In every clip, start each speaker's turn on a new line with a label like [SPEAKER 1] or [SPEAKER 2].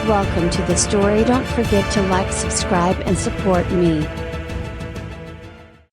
[SPEAKER 1] Welcome to the story. Don't forget to like, subscribe and support me.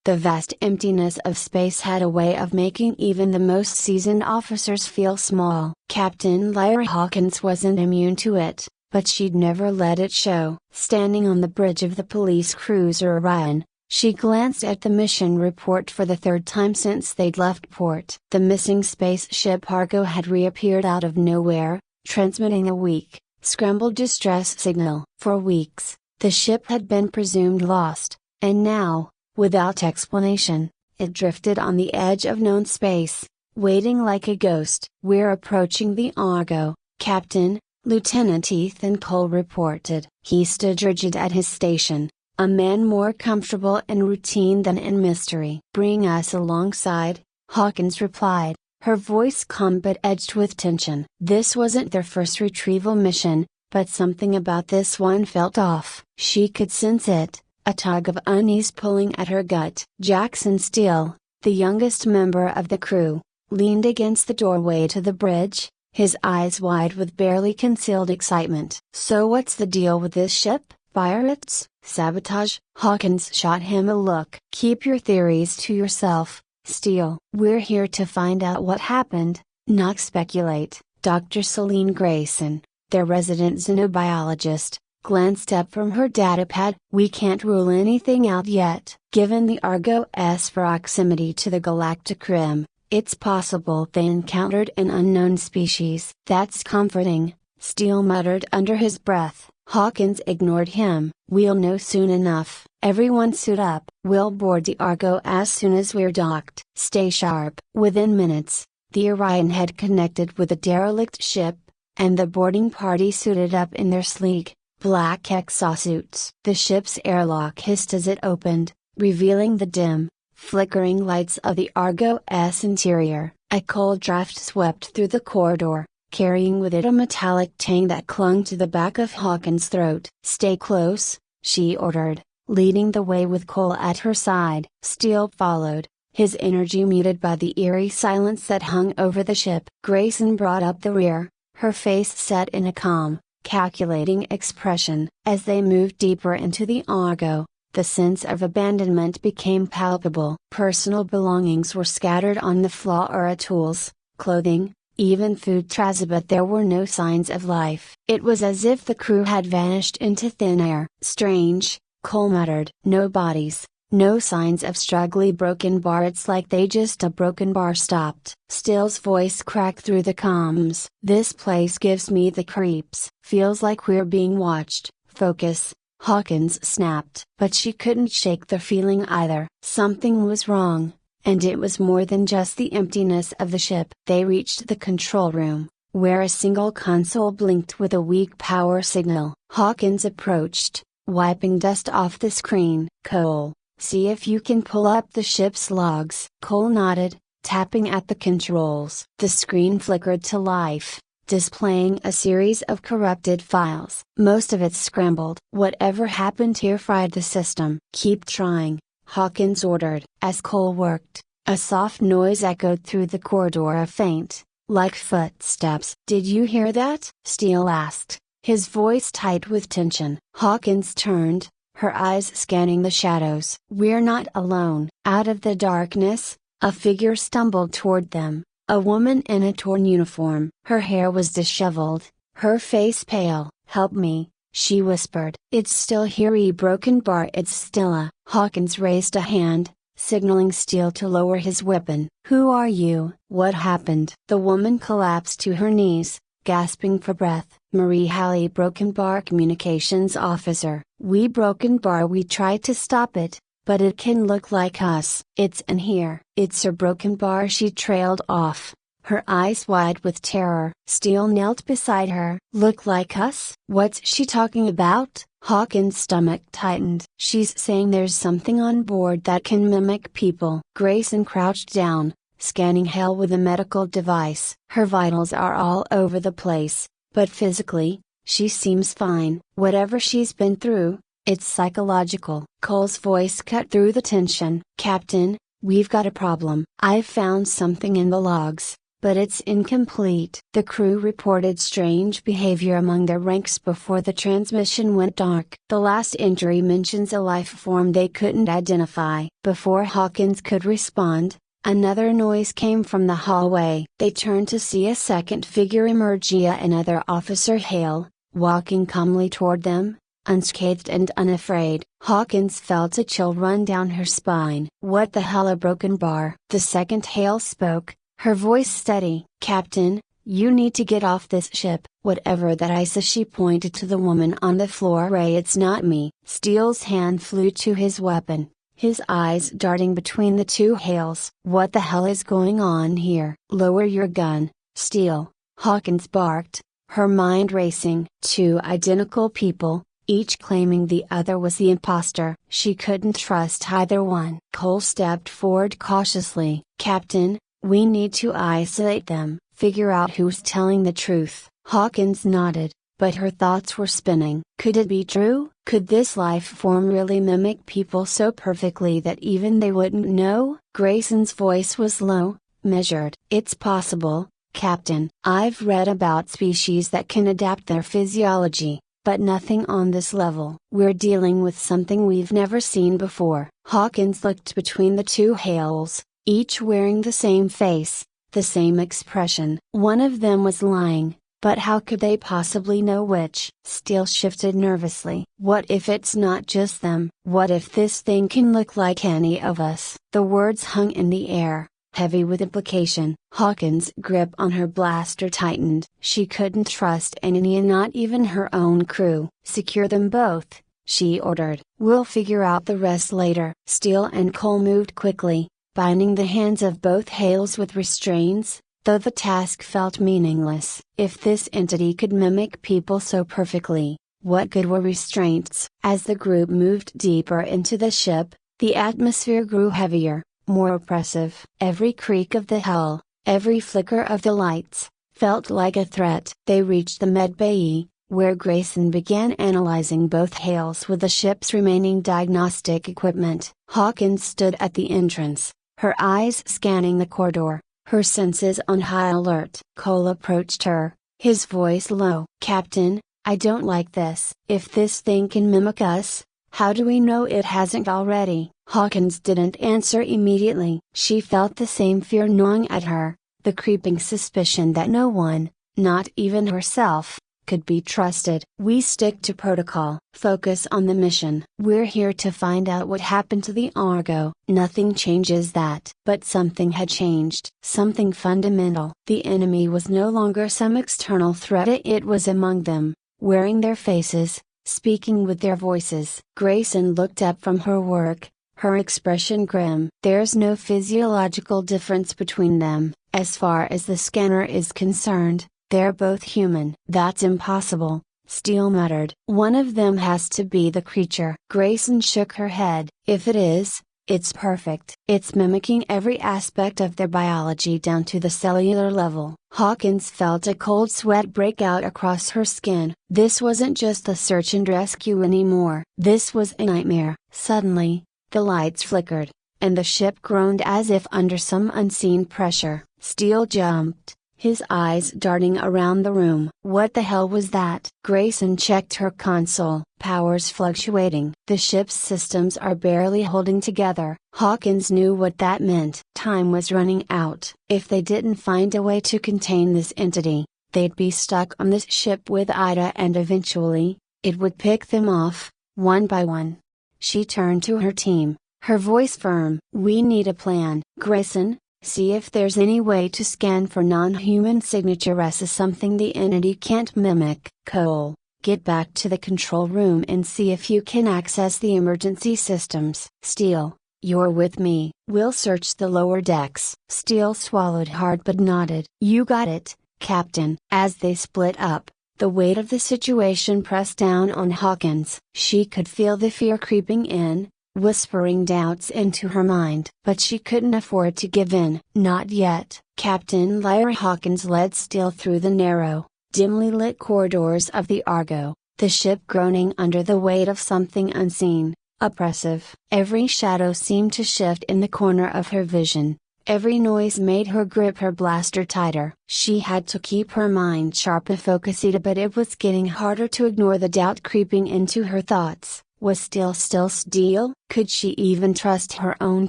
[SPEAKER 1] The vast emptiness of space had a way of making even the most seasoned officers feel small. Captain Lyra Hawkins wasn't immune to it, but she'd never let it show. Standing on the bridge of the police cruiser Orion, she glanced at the mission report for the third time since they'd left port. The missing spaceship Argo had reappeared out of nowhere, transmitting a weak, scrambled distress signal. For weeks, the ship had been presumed lost, and now, without explanation, it drifted on the edge of known space, waiting like a ghost. "We're approaching the Argo, Captain," Lieutenant Ethan Cole reported. He stood rigid at his station, a man more comfortable in routine than in mystery. "Bring us alongside," Hawkins replied, her voice calm but edged with tension. This wasn't their first retrieval mission, but something about this one felt off. She could sense it. A tug of unease pulling at her gut. Jackson Steele, the youngest member of the crew, leaned against the doorway to the bridge, his eyes wide with barely concealed excitement. "So what's the deal with this ship? Pirates? Sabotage?" Hawkins shot him a look. "Keep your theories to yourself, Steele. We're here to find out what happened, not speculate." Dr. Celine Grayson, their resident xenobiologist, glanced up from her datapad. "We can't rule anything out yet. Given the Argo's proximity to the galactic rim, it's possible they encountered an unknown species." "That's comforting," Steele muttered under his breath. Hawkins ignored him. "We'll know soon enough. Everyone suit up. We'll board the Argo as soon as we're docked. Stay sharp." Within minutes, the Orion had connected with a derelict ship, and the boarding party suited up in their sleek, black exosuits. The ship's airlock hissed as it opened, revealing the dim, flickering lights of the Argo's interior. A cold draft swept through the corridor, carrying with it a metallic tang that clung to the back of Hawkins' throat. "Stay close," she ordered, leading the way with Cole at her side. Steele followed, his energy muted by the eerie silence that hung over the ship. Grayson brought up the rear, her face set in a calm, calculating expression. As they moved deeper into the Argo, the sense of abandonment became palpable. Personal belongings were scattered on the floor, tools, clothing, even food trays, but there were no signs of life. It was as if the crew had vanished into thin air. "Strange," Cole muttered. "No bodies, no signs of struggling broken bar. It's like they just a broken bar stopped." Steele's voice cracked through the comms. "This place gives me the creeps. Feels like we're being watched." "Focus," Hawkins snapped. But she couldn't shake the feeling either. Something was wrong, and it was more than just the emptiness of the ship. They reached the control room, where a single console blinked with a weak power signal. Hawkins approached, wiping dust off the screen. "Cole, see if you can pull up the ship's logs." Cole nodded, tapping at the controls. The screen flickered to life, displaying a series of corrupted files. Most of it scrambled. "Whatever happened here fried the system." "Keep trying," Hawkins ordered. As Cole worked, a soft noise echoed through the corridor, a faint, like footsteps. "Did you hear that?" Steele asked, his voice tight with tension. Hawkins turned, her eyes scanning the shadows. "We're not alone." Out of the darkness, a figure stumbled toward them, a woman in a torn uniform. Her hair was disheveled, her face pale. "Help me," she whispered. "It's still here, broken bar. It's still." Hawkins raised a hand, signaling Steele to lower his weapon. "Who are you?" "What happened?" The woman collapsed to her knees, gasping for breath. "Marie Halley, Broken Bar Communications Officer." "We Broken Bar, we tried to stop it, but it can look like us." "It's in here." "It's a Broken Bar." She trailed off, her eyes wide with terror. Steele knelt beside her. "Look like us?" "What's she talking about?" Hawkins' stomach tightened. "She's saying there's something on board that can mimic people." Grayson crouched down, scanning Hale with a medical device. "Her vitals are all over the place, but physically, she seems fine." "Whatever she's been through, it's psychological." Cole's voice cut through the tension. "Captain, we've got a problem. I've found something in the logs, but it's incomplete. The crew reported strange behavior among their ranks before the transmission went dark. The last entry mentions a life form they couldn't identify. Before Hawkins could respond, another noise came from the hallway. They turned to see a second figure emerge, another officer Hale, walking calmly toward them, unscathed and unafraid. Hawkins felt a chill run down her spine. What the hell, a broken bar? The second Hale spoke, her voice steady. Captain, you need to get off this ship. Whatever that I say. She pointed to the woman on the floor. Ray, it's not me. Steele's hand flew to his weapon, his eyes darting between the two Hales. What the hell is going on here? Lower your gun, Steele, Hawkins barked, her mind racing. Two identical people, each claiming the other was the imposter. She couldn't trust either one. Cole stepped forward cautiously. Captain, we need to isolate them, figure out who's telling the truth. Hawkins nodded, but her thoughts were spinning. Could it be true? Could this life form really mimic people so perfectly that even they wouldn't know? Grayson's voice was low, measured. It's possible, Captain. I've read about species that can adapt their physiology, but nothing on this level. We're dealing with something we've never seen before. Hawkins looked between the two Hales, each wearing the same face, the same expression. One of them was lying, but how could they possibly know which? Steele shifted nervously. What if it's not just them? What if this thing can look like any of us? The words hung in the air, heavy with implication. Hawkins' grip on her blaster tightened. She couldn't trust any, not even her own crew. Secure them both, she ordered. We'll figure out the rest later. Steele and Cole moved quickly, binding the hands of both Hales with restraints, though the task felt meaningless. If this entity could mimic people so perfectly, what good were restraints? As the group moved deeper into the ship, the atmosphere grew heavier, more oppressive. Every creak of the hull, every flicker of the lights, felt like a threat. They reached the medbay, where Grayson began analyzing both Hales with the ship's remaining diagnostic equipment. Hawkins stood at the entrance, her eyes scanning the corridor, her senses on high alert. Cole approached her, his voice low. Captain, I don't like this. If this thing can mimic us, how do we know it hasn't already? Hawkins didn't answer immediately. She felt the same fear gnawing at her, the creeping suspicion that no one, not even herself, could be trusted. We stick to protocol. Focus on the mission. We're here to find out what happened to the Argo. Nothing changes that. But something had changed. Something fundamental. The enemy was no longer some external threat. It was among them, wearing their faces, speaking with their voices. Grayson looked up from her work, her expression grim. There's no physiological difference between them, as far as the scanner is concerned. They're both human. That's impossible, Steele muttered. One of them has to be the creature. Grayson shook her head. If it is, it's perfect. It's mimicking every aspect of their biology down to the cellular level. Hawkins felt a cold sweat break out across her skin. This wasn't just a search and rescue anymore. This was a nightmare. Suddenly, the lights flickered, and the ship groaned as if under some unseen pressure. Steele jumped, his eyes darting around the room. What the hell was that? Grayson checked her console. Powers fluctuating. The ship's systems are barely holding together. Hawkins knew what that meant. Time was running out. If they didn't find a way to contain this entity, they'd be stuck on this ship with Ida, and eventually, it would pick them off, one by one. She turned to her team, her voice firm. We need a plan. Grayson, see if there's any way to scan for non-human signatures, something the entity can't mimic. Cole, get back to the control room and see if you can access the emergency systems. Steele, you're with me. We'll search the lower decks. Steele swallowed hard but nodded. You got it, Captain. As they split up, the weight of the situation pressed down on Hawkins. She could feel the fear creeping in, whispering doubts into her mind. But she couldn't afford to give in. Not yet. Captain Lyra. Hawkins led Steele through the narrow, dimly lit corridors of the Argo, the ship groaning under the weight of something unseen, oppressive. Every shadow seemed to shift in the corner of her vision, Every noise made her grip her blaster tighter. She had to keep her mind sharp and focused, but it was getting harder to ignore the doubt creeping into her thoughts. Was Steel still Steel? Could she even trust her own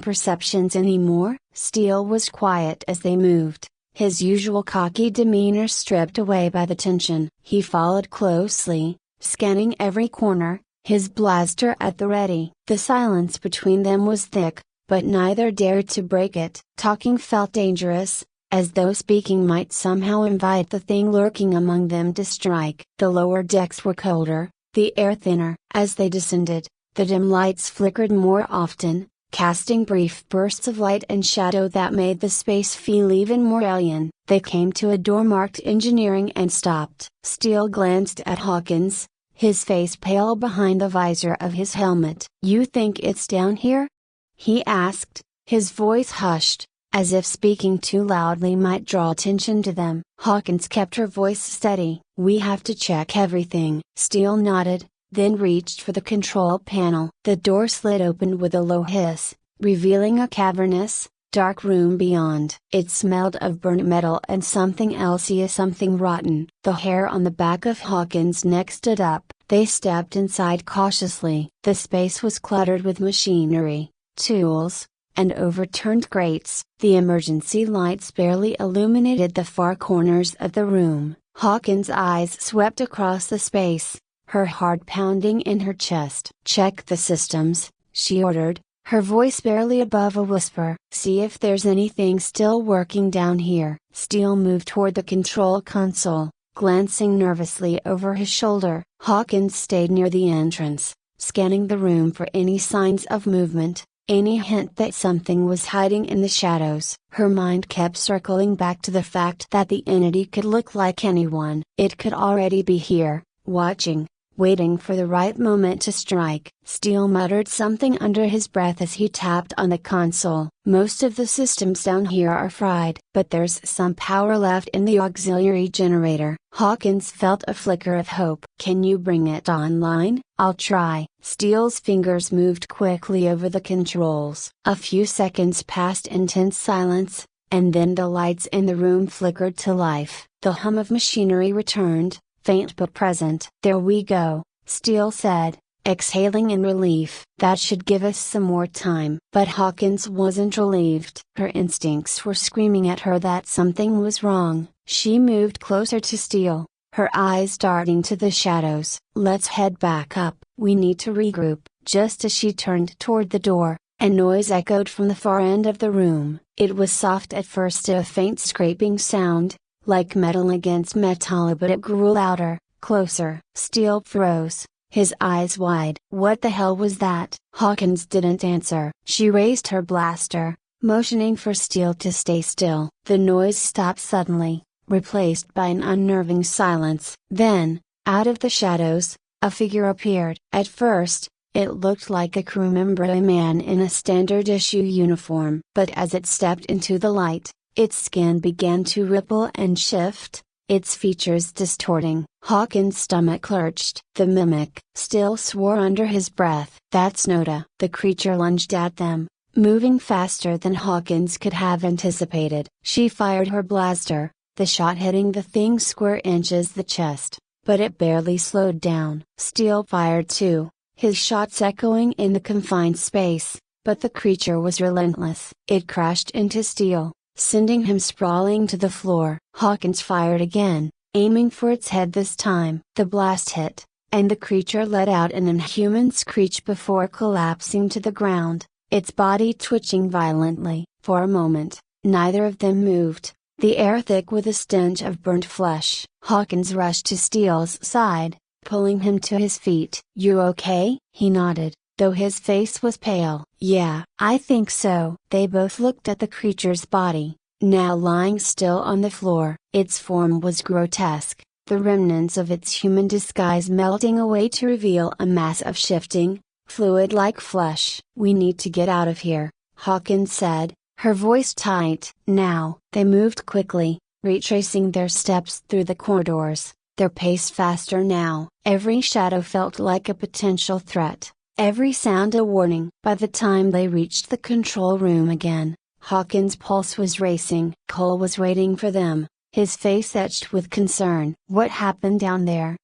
[SPEAKER 1] perceptions anymore? Steel was quiet as they moved, his usual cocky demeanor stripped away by the tension. He followed closely, scanning every corner, his blaster at the ready. The silence between them was thick, but neither dared to break it. Talking felt dangerous, as though speaking might somehow invite the thing lurking among them to strike. The lower decks were colder, the air thinner. As they descended, the dim lights flickered more often, casting brief bursts of light and shadow that made the space feel even more alien. They came to a door marked engineering and stopped. Steele glanced at Hawkins, his face pale behind the visor of his helmet. "You think it's down here?" he asked, his voice hushed, as if speaking too loudly might draw attention to them. Hawkins kept her voice steady. "We have to check everything." Steele nodded, then reached for the control panel. The door slid open with a low hiss, revealing a cavernous, dark room beyond. It smelled of burnt metal and something else, something rotten. The hair on the back of Hawkins' neck stood up. They stepped inside cautiously. The space was cluttered with machinery, tools, and overturned grates. The emergency lights barely illuminated the far corners of the room. Hawkins' eyes swept across the space, her heart pounding in her chest. "Check the systems," she ordered, her voice barely above a whisper. "See if there's anything still working down here." Steele moved toward the control console, glancing nervously over his shoulder. Hawkins stayed near the entrance, scanning the room for any signs of movement, any hint that something was hiding in the shadows. Her mind kept circling back to the fact that the entity could look like anyone. It could already be here, watching, waiting for the right moment to strike. Steele muttered something under his breath as he tapped on the console. "Most of the systems down here are fried, but there's some power left in the auxiliary generator." Hawkins felt a flicker of hope. "Can you bring it online?" "I'll try." Steele's fingers moved quickly over the controls. A few seconds passed in tense silence, and then the lights in the room flickered to life. The hum of machinery returned, faint but present. "There we go," Steele said, exhaling in relief. "That should give us some more time." But Hawkins wasn't relieved. Her instincts were screaming at her that something was wrong. She moved closer to Steele, her eyes darting to the shadows. "Let's head back up. We need to regroup." Just as she turned toward the door, a noise echoed from the far end of the room. It was soft at first, a faint scraping sound, like metal against metal, but it grew louder, closer. Steele froze, his eyes wide. What the hell was that? Hawkins didn't answer. She raised her blaster, motioning for Steele to stay still. The noise stopped suddenly, replaced by an unnerving silence. Then, out of the shadows, a figure appeared. At first, it looked like a crew member, a man in a standard issue uniform. But as it stepped into the light, its skin began to ripple and shift, its features distorting. Hawkins' stomach lurched. The mimic still swore under his breath. "That's Noda." The creature lunged at them, moving faster than Hawkins could have anticipated. She fired her blaster, the shot hitting the thing square inches the chest, but it barely slowed down. Steele fired too, his shots echoing in the confined space, but the creature was relentless. It crashed into Steele, sending him sprawling to the floor. Hawkins fired again, aiming for its head this time. The blast hit, and the creature let out an inhuman screech before collapsing to the ground, its body twitching violently. For a moment, neither of them moved, the air thick with a stench of burnt flesh. Hawkins rushed to Steele's side, pulling him to his feet. "You okay?" He nodded, though his face was pale. "Yeah, I think so." They both looked at the creature's body, now lying still on the floor. Its form was grotesque, the remnants of its human disguise melting away to reveal a mass of shifting, fluid-like flesh. "We need to get out of here," Hawkins said, her voice tight. Now, they moved quickly, retracing their steps through the corridors, their pace faster now. Every shadow felt like a potential threat, every sound a warning. By the time they reached the control room again, Hawkins' pulse was racing. Cole was waiting for them, his face etched with concern. "What happened down there?"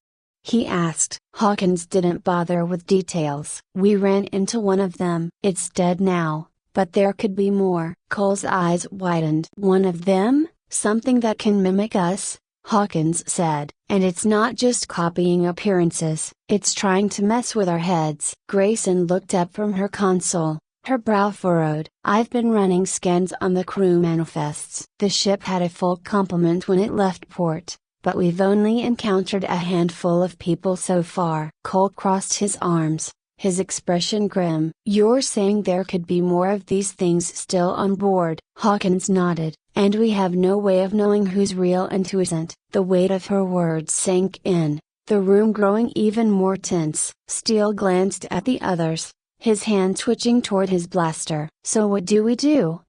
[SPEAKER 1] he asked. Hawkins didn't bother with details. "We ran into one of them. It's dead now, but there could be more." Cole's eyes widened. "One of them? Something that can mimic us?" Hawkins said. "And it's not just copying appearances, it's trying to mess with our heads." Grayson looked up from her console, her brow furrowed. "I've been running scans on the crew manifests. The ship had a full complement when it left port, but we've only encountered a handful of people so far." Cole crossed his arms, his expression grim. "You're saying there could be more of these things still on board?" Hawkins nodded. "And we have no way of knowing who's real and who isn't." The weight of her words sank in, the room growing even more tense. Steele glanced at the others, his hand twitching toward his blaster. "So what do we do?"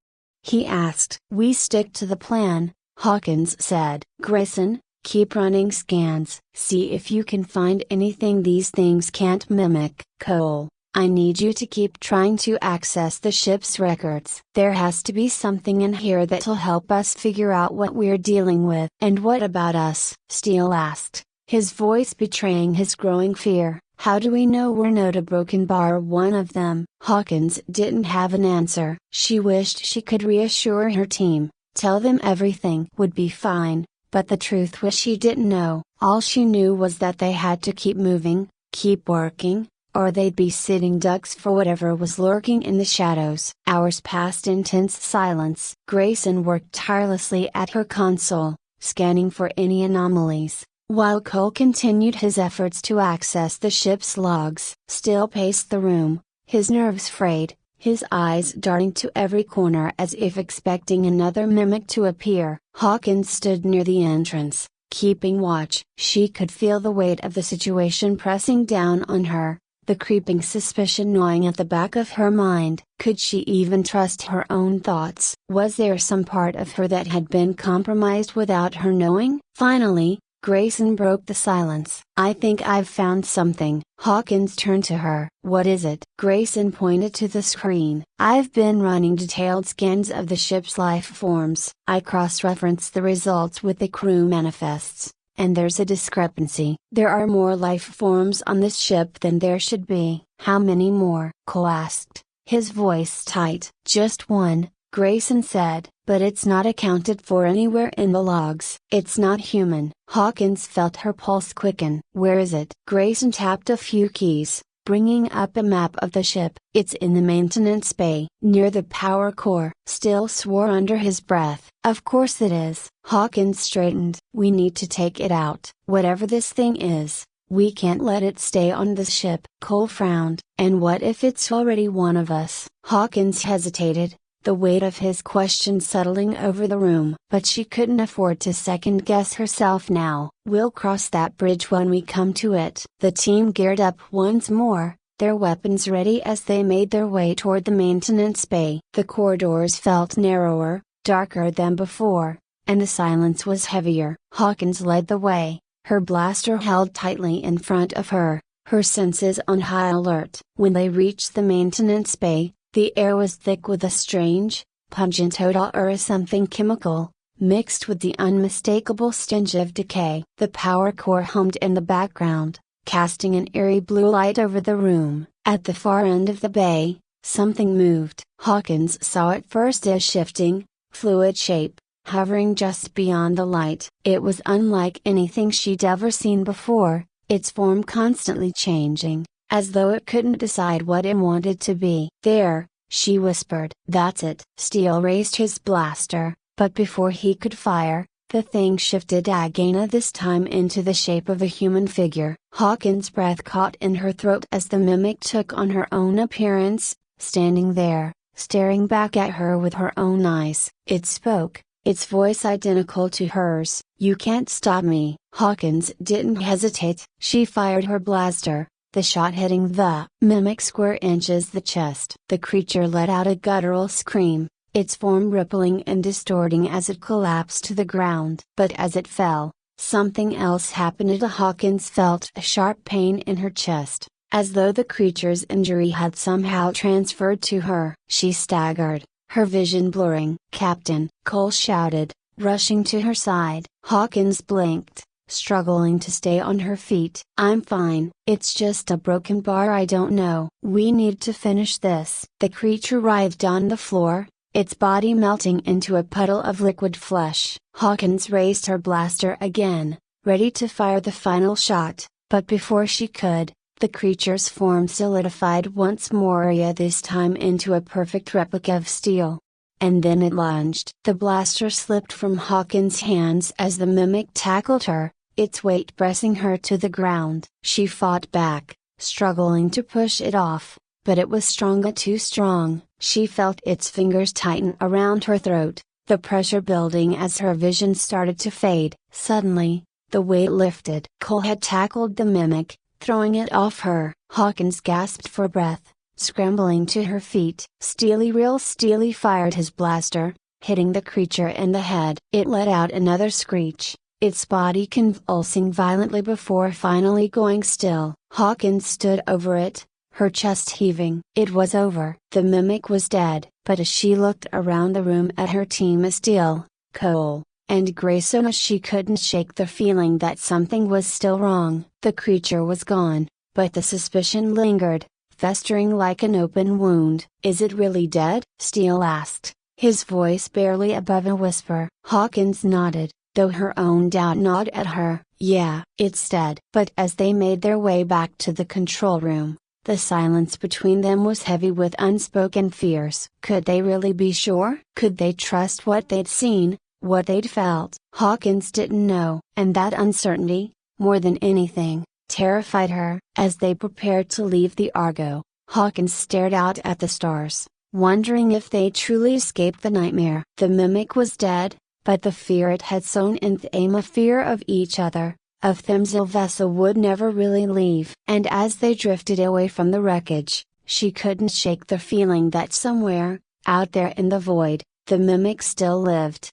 [SPEAKER 1] he asked. "We stick to the plan," Hawkins said. "Grayson, keep running scans. See if you can find anything these things can't mimic. Cole, I need you to keep trying to access the ship's records. There has to be something in here that'll help us figure out what we're dealing with." "And what about us?" Steele asked, his voice betraying his growing fear. "How do we know we're not a broken bar one of them?" Hawkins didn't have an answer. She wished she could reassure her team, tell them everything would be fine, but the truth was she didn't know. All she knew was that they had to keep moving, keep working, or they'd be sitting ducks for whatever was lurking in the shadows. Hours passed in tense silence. Grayson worked tirelessly at her console, scanning for any anomalies, while Cole continued his efforts to access the ship's logs. Steele paced the room, his nerves frayed, his eyes darting to every corner as if expecting another mimic to appear. Hawkins stood near the entrance, keeping watch. She could feel the weight of the situation pressing down on her, the creeping suspicion gnawing at the back of her mind. Could she even trust her own thoughts? Was there some part of her that had been compromised without her knowing? Finally, Grayson broke the silence. "I think I've found something." Hawkins turned to her. "What is it?" Grayson pointed to the screen. "I've been running detailed scans of the ship's life forms. I cross-referenced the results with the crew manifests, and there's a discrepancy. There are more life forms on this ship than there should be." "How many more?" Cole asked, his voice tight. "Just one," Grayson said, "but it's not accounted for anywhere in the logs. It's not human." Hawkins felt her pulse quicken. "Where is it?" Grayson tapped a few keys, bringing up a map of the ship. "It's in the maintenance bay, near the power core." Steele swore under his breath. "Of course it is." Hawkins straightened. "We need to take it out. Whatever this thing is, we can't let it stay on the ship." Cole frowned. "And what if it's already one of us?" Hawkins hesitated, the weight of his question settling over the room. But she couldn't afford to second guess herself now. "We'll cross that bridge when we come to it." The team geared up once more, their weapons ready as they made their way toward the maintenance bay. The corridors felt narrower, darker than before, and the silence was heavier. Hawkins led the way, her blaster held tightly in front of her, her senses on high alert. When they reached the maintenance bay, the air was thick with a strange, pungent odor or something chemical, mixed with the unmistakable stench of decay. The power core hummed in the background, casting an eerie blue light over the room. At the far end of the bay, something moved. Hawkins saw it first as shifting, fluid shape, hovering just beyond the light. It was unlike anything she'd ever seen before, its form constantly changing, as though it couldn't decide what it wanted to be. "There," she whispered. "That's it." Steele raised his blaster, but before he could fire, the thing shifted again, this time into the shape of a human figure. Hawkins' breath caught in her throat as the mimic took on her own appearance, standing there, staring back at her with her own eyes. It spoke, its voice identical to hers. "You can't stop me." Hawkins didn't hesitate. She fired her blaster, the shot hitting the mimic square inches the chest. The creature let out a guttural scream, its form rippling and distorting as it collapsed to the ground. But as it fell, something else happened. Hawkins felt a sharp pain in her chest, as though the creature's injury had somehow transferred to her. She staggered, her vision blurring. "Captain!" Cole shouted, rushing to her side. Hawkins blinked, struggling to stay on her feet. "I'm fine, it's just a broken bar. I don't know. We need to finish this." The creature writhed on the floor, its body melting into a puddle of liquid flesh. Hawkins raised her blaster again, ready to fire the final shot, but before she could, the creature's form solidified once more, this time into a perfect replica of steel. And then it lunged. The blaster slipped from Hawkins' hands as the mimic tackled her, its weight pressing her to the ground. She fought back, struggling to push it off, but it was too strong. She felt its fingers tighten around her throat, the pressure building as her vision started to fade. Suddenly, the weight lifted. Cole had tackled the mimic, throwing it off her. Hawkins gasped for breath, scrambling to her feet. Steely fired his blaster, hitting the creature in the head. It let out another screech, its body convulsing violently before finally going still. Hawkins stood over it, her chest heaving. It was over. The mimic was dead. But as she looked around the room at her team of Steel, Cole, and Grayson, she couldn't shake the feeling that something was still wrong. The creature was gone, but the suspicion lingered, festering like an open wound. "Is it really dead?" Steele asked, his voice barely above a whisper. Hawkins nodded, though her own doubt gnawed at her. "Yeah, it's dead." But as they made their way back to the control room, the silence between them was heavy with unspoken fears. Could they really be sure? Could they trust what they'd seen, what they'd felt? Hawkins didn't know, and that uncertainty, more than anything, terrified her. As they prepared to leave the Argo, Hawkins stared out at the stars, wondering if they truly escaped the nightmare. The mimic was dead, but the fear it had sown in them, a fear of each other, of Themsel vessel, would never really leave. And as they drifted away from the wreckage, she couldn't shake the feeling that somewhere, out there in the void, the mimic still lived.